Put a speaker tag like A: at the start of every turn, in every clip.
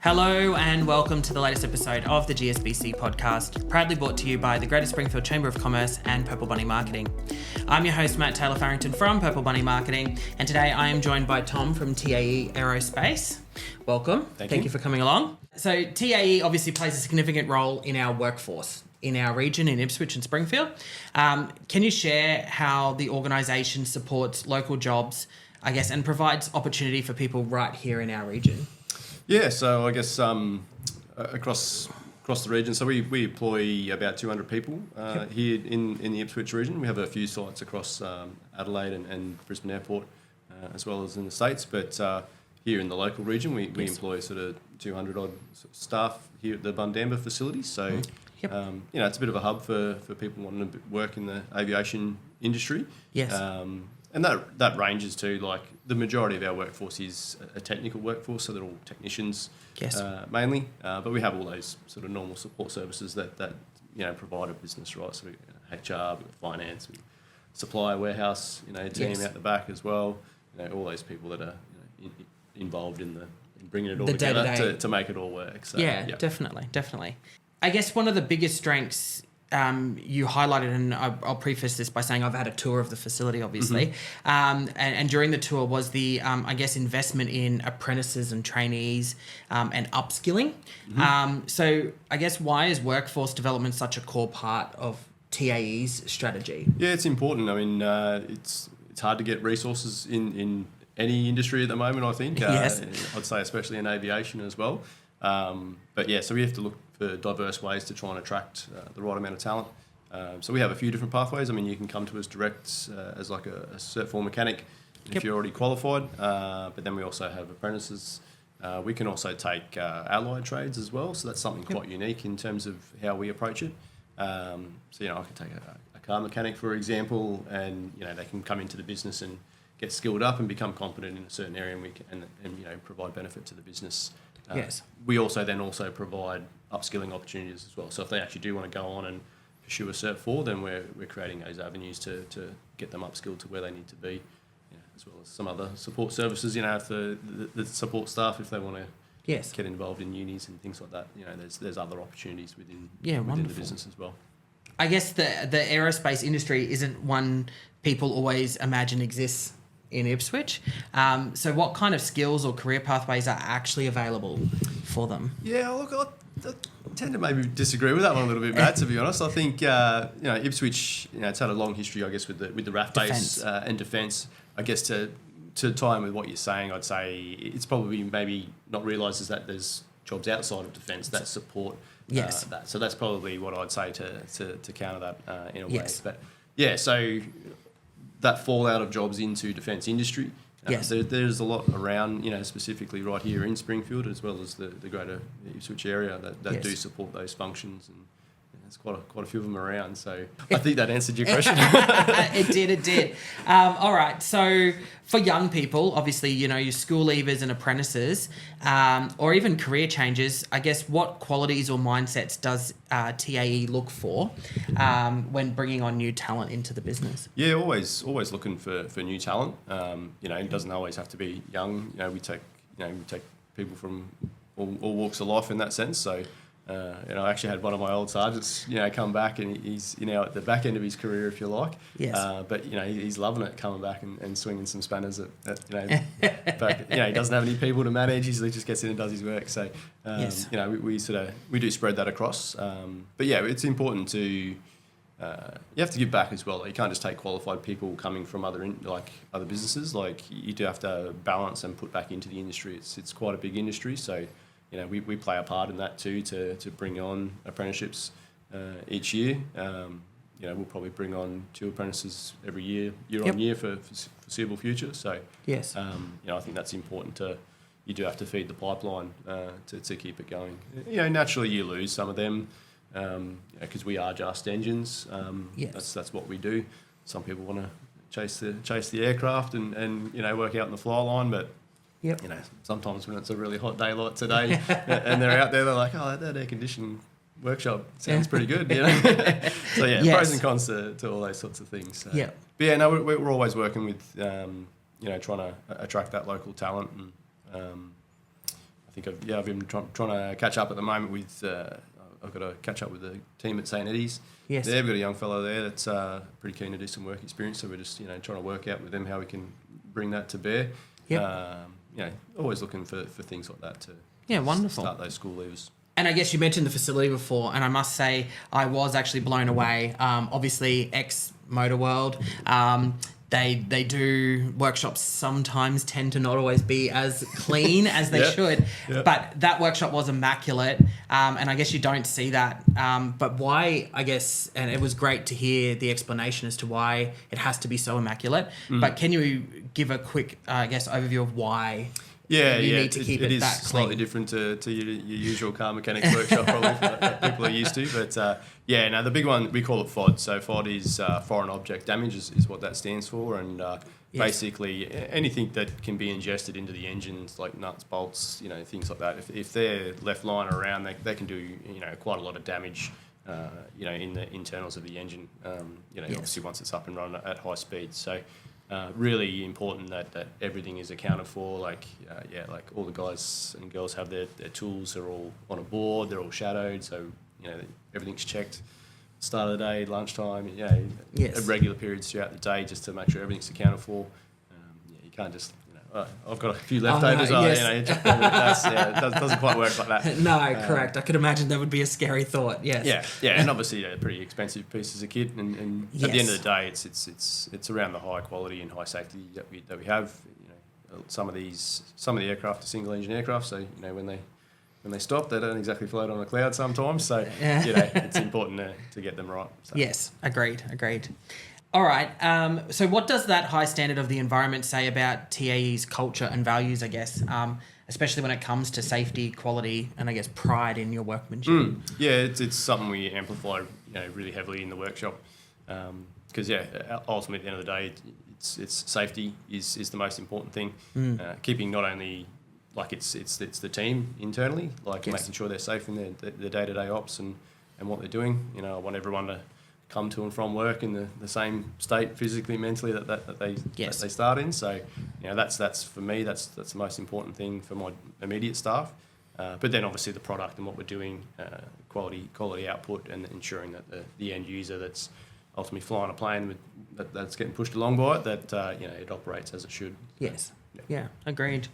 A: Hello and welcome to the latest episode of the GSBC podcast, proudly brought to you by the Greater Springfield Chamber of Commerce and Purple Bunny Marketing. I'm your host, Matt Taylor Farrington from Purple Bunny Marketing, and today I am joined by Tom from TAE Aerospace. Welcome. Thank you for coming along. So TAE obviously plays a significant role in our workforce in our region in Ipswich and Springfield. Can you share how the organisation supports local jobs, and provides opportunity for people right here in our region?
B: Yeah, so I guess across the region, so we employ about 200 people here in the Ipswich region. We have a few sites across Adelaide and Brisbane Airport, as well as in the States. But here in the local region, we employ sort of 200 odd staff here at the Bundamba facility. So it's a bit of a hub for people wanting to work in the aviation industry.
A: Yes.
B: And that ranges to, like, the majority of our workforce is a technical workforce, so they're all technicians, mainly. But we have all those sort of normal support services that provide a business, right? So we've got HR, we've got finance, we've got supply, warehouse, team out the back as well. All those people that are involved in bringing it all together to make it all work. So,
A: Definitely. I guess one of the biggest strengths you highlighted, and I'll preface this by saying I've had a tour of the facility, obviously, and during the tour was the, investment in apprentices and trainees and upskilling. So I guess why is workforce development such a core part of TAE's strategy? Yeah, it's important. I mean, it's hard to get resources in any industry at the moment, I think. Yes.
B: I'd say especially in aviation as well. So we have to look for diverse ways to try and attract the right amount of talent. So we have a few different pathways. I mean, you can come to us direct as like a Cert 4 mechanic if you're already qualified. But then we also have apprentices. We can also take allied trades as well. So that's something quite unique in terms of how we approach it. I can take a car mechanic, for example, and they can come into the business and get skilled up and become competent in a certain area, and provide benefit to the business.
A: Yes.
B: We also provide upskilling opportunities as well. So if they actually do want to go on and pursue a Cert 4, then we're creating those avenues to get them upskilled to where they need to be, as well as some other support services. If the support staff, if they want to get involved in unis and things like that, there's other opportunities within the business as well.
A: I guess the aerospace industry isn't one people always imagine exists in Ipswich. So what kind of skills or career pathways are actually available for them? Yeah,
B: look, I tend to maybe disagree with that one a little bit, Matt, to be honest. I think, Ipswich, it's had a long history, I guess, with the RAF base and defence. I guess to tie in with what you're saying, I'd say it's probably maybe not realised is that there's jobs outside of defence that support that. So that's probably what I'd say to counter that in a way. But so that fallout of jobs into defence industry. There's a lot around, specifically right here in Springfield, as well as the greater Ipswich area that do support those functions, and there's quite a few of them around. So I think that answered your question.
A: It did. All right. So for young people, obviously, your school leavers and apprentices, or even career changes, I guess what qualities or mindsets does TAE look for when bringing on new talent into the business?
B: Yeah, always looking for new talent. It doesn't always have to be young. We take people from all walks of life in that sense. So. I actually had one of my old sergeants, come back, and he's, at the back end of his career, if you like.
A: Yes.
B: But, he's loving it, coming back and swinging some spanners at back, he doesn't have any people to manage. He just gets in and does his work. So, we do spread that across. But it's important to, you have to give back as well. You can't just take qualified people coming from other businesses. Like, you do have to balance and put back into the industry. It's quite a big industry. So, we play a part in that too, to bring on apprenticeships each year. We'll probably bring on 2 apprentices every year on year for foreseeable future. So, I think that's important you do have to feed the pipeline to keep it going. Naturally you lose some of them because we are just engines. That's what we do. Some people want to chase the aircraft and work out in the fly line, but sometimes when it's a really hot day like today and they're out there, they're like, oh, that air conditioning workshop sounds pretty good, So pros and cons to all those sorts of things. So. But we're always working with, trying to attract that local talent. And I think I've been trying to catch up at the moment with. I've got to catch up with the team at St Eddie's.
A: Yes.
B: They've got a young fellow there that's pretty keen to do some work experience. So we're just trying to work out with them how we can bring that to bear.
A: Yep.
B: Always looking for things like that to
A: wonderful.
B: Start those school leavers.
A: And I guess you mentioned the facility before, and I must say I was actually blown away. Obviously, ex-Motor World, they do workshops sometimes tend to not always be as clean as they should. Yep. But that workshop was immaculate, and I guess you don't see that. But why, I guess, and it was great to hear the explanation as to why it has to be so immaculate. But can you give a quick, overview of why? You need to keep it is that
B: slightly
A: clean.
B: different to your usual car mechanics workshop probably that people are used to. But the big one, we call it FOD. So FOD is foreign object damage is what that stands for. And basically anything that can be ingested into the engines, like nuts, bolts, things like that, if they're left lying around, they can do quite a lot of damage in the internals of the engine, obviously once it's up and running at high speed. So really important that everything is accounted for. Like all the guys and girls have their tools. They're all on a board. They're all shadowed. So everything's checked. Start of the day, lunchtime. At regular periods throughout the day, just to make sure everything's accounted for. You can't just. I've got a few leftovers. It doesn't quite work like that.
A: No, correct. I could imagine that would be a scary thought. Yes.
B: Yeah, and obviously pretty expensive pieces of kit, and at the end of the day, it's around the high quality and high safety that we have. Some of the aircraft are single engine aircraft, so when they stop, they don't exactly float on a cloud sometimes. So it's important to get them right. So.
A: Yes, agreed. All right. So what does that high standard of the environment say about TAE's culture and values, I guess, especially when it comes to safety, quality, and I guess pride in your workmanship?
B: It's something we amplify, really heavily in the workshop. Because, ultimately at the end of the day, it's safety is the most important thing. Keeping not only, it's the team internally, making sure they're safe in their day-to-day ops and what they're doing. I want everyone to come to and from work in the same state physically, mentally that they start in. So, that's for me, that's the most important thing for my immediate staff. But then obviously the product and what we're doing, quality output, and ensuring that the end user that's ultimately flying a plane that's getting pushed along by it, that it operates as it should.
A: Yes. Yeah, agreed.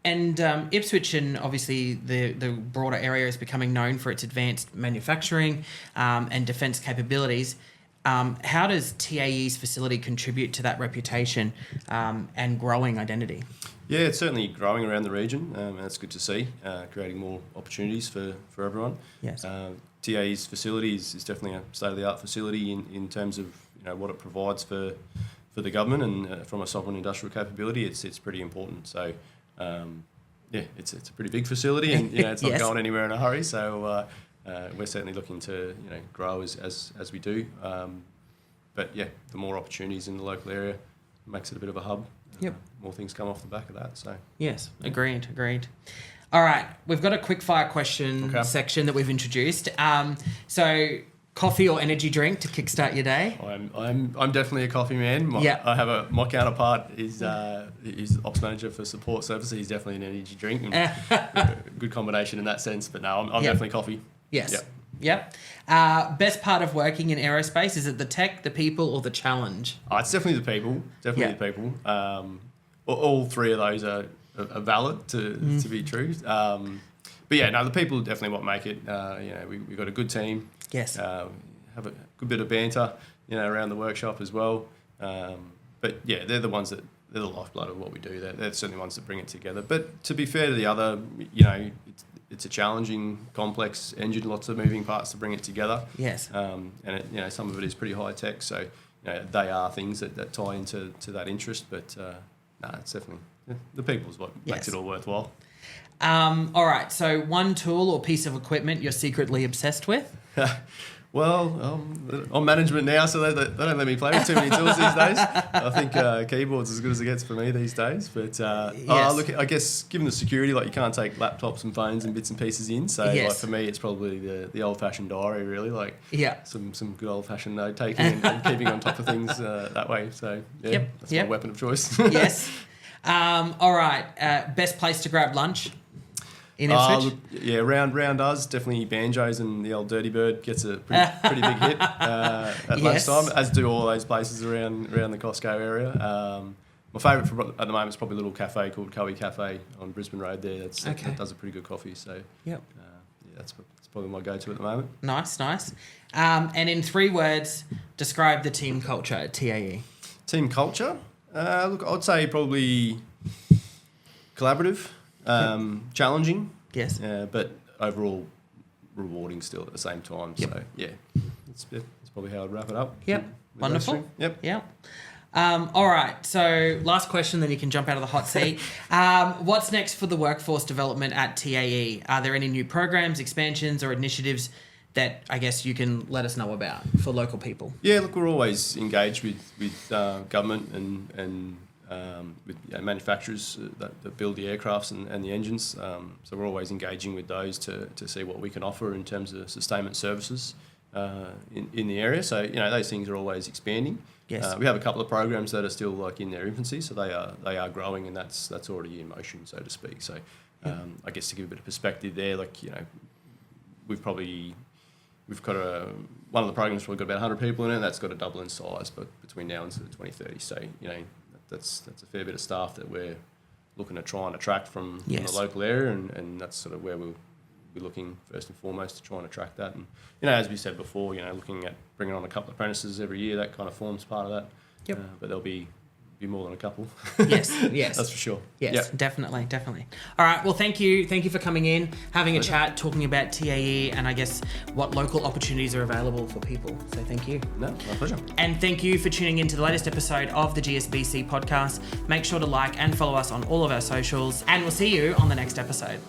A: And Ipswich and obviously the broader area is becoming known for its advanced manufacturing and defence capabilities. How does TAE's facility contribute to that reputation and growing identity?
B: Yeah, it's certainly growing around the region, and it's good to see, creating more opportunities for everyone.
A: Yes.
B: TAE's facility is definitely a state-of-the-art facility in terms of what it provides for the government, and from a sovereign industrial capability, it's pretty important. So. It's a pretty big facility, and it's not going anywhere in a hurry. So we're certainly looking to grow as we do. But the more opportunities in the local area makes it a bit of a hub.
A: Yep.
B: More things come off the back of that. So
A: yes, agreed. All right, we've got a quick fire question section that we've introduced. So. Coffee or energy drink to kickstart your day?
B: I'm definitely a coffee man. I have my counterpart is ops manager for support services. He's definitely an energy drink. And good combination in that sense. But no, I'm definitely coffee.
A: Yes. Yep. Best part of working in aerospace, is it the tech, the people, or the challenge?
B: It's definitely the people. The people. All three of those are valid to be true. But the people are definitely what make it. We've got a good team.
A: Yes.
B: Have a good bit of banter, around the workshop as well. But they're the ones they're the lifeblood of what we do. They're certainly the ones that bring it together. But to be fair to the other, it's a challenging, complex engine, lots of moving parts to bring it together.
A: Yes.
B: And some of it is pretty high tech. So they are things that tie into that interest. But it's definitely the people is what makes it all worthwhile.
A: All right, so one tool or piece of equipment you're secretly obsessed with?
B: Well, I'm management now, so they don't let me play with too many tools these days. I think keyboard's as good as it gets for me these days. But look, I guess given the security, you can't take laptops and phones and bits and pieces in. So for me, it's probably the old-fashioned diary, really. Some good old-fashioned note taking and keeping on top of things that way. So that's my weapon of choice.
A: Yes. All right. Best place to grab lunch in Ipswich?
B: Round us, definitely Banjos, and the old Dirty Bird gets a pretty big hit at lunchtime, as do all those places around the Costco area. My favourite at the moment is probably a little cafe called Cowie Cafe on Brisbane Road there. That does a pretty good coffee. So that's probably my go-to at the moment.
A: Nice. And in 3 words, describe the team culture at TAE.
B: Team culture? Look, I'd say probably collaborative, challenging.
A: Yes.
B: But overall rewarding still at the same time.
A: Yep.
B: So, that's probably how I'd wrap it up.
A: Yep. Wonderful.
B: Yep.
A: All right. So last question, then you can jump out of the hot seat. What's next for the workforce development at TAE? Are there any new programs, expansions, or initiatives that I guess you can let us know about for local people?
B: Yeah, look, we're always engaged with government and with manufacturers that build the aircrafts and the engines. So we're always engaging with those to see what we can offer in terms of sustainment services in the area. So, those things are always expanding.
A: Yes.
B: We have a couple of programs that are still in their infancy, so they are growing, and that's already in motion, so to speak. So I guess to give a bit of perspective there, we've got one of the programs probably got about 100 people in it, and that's got to double in size, but between now and sort of 2030. So that's a fair bit of staff that we're looking to try and attract from the local area, and that's sort of where we'll be looking first and foremost to try and attract that. And as we said before, looking at bringing on a couple of apprentices every year, that kind of forms part of that.
A: Yep.
B: But there'll be more than a couple.
A: Yes.
B: That's for sure.
A: Yes,
B: yep.
A: Definitely. All right, well, thank you for coming in, having a chat, talking about TAE and I guess what local opportunities are available for people. So thank you.
B: No, my pleasure.
A: And thank you for tuning in to the latest episode of the GSBC podcast. Make sure to like and follow us on all of our socials, and we'll see you on the next episode.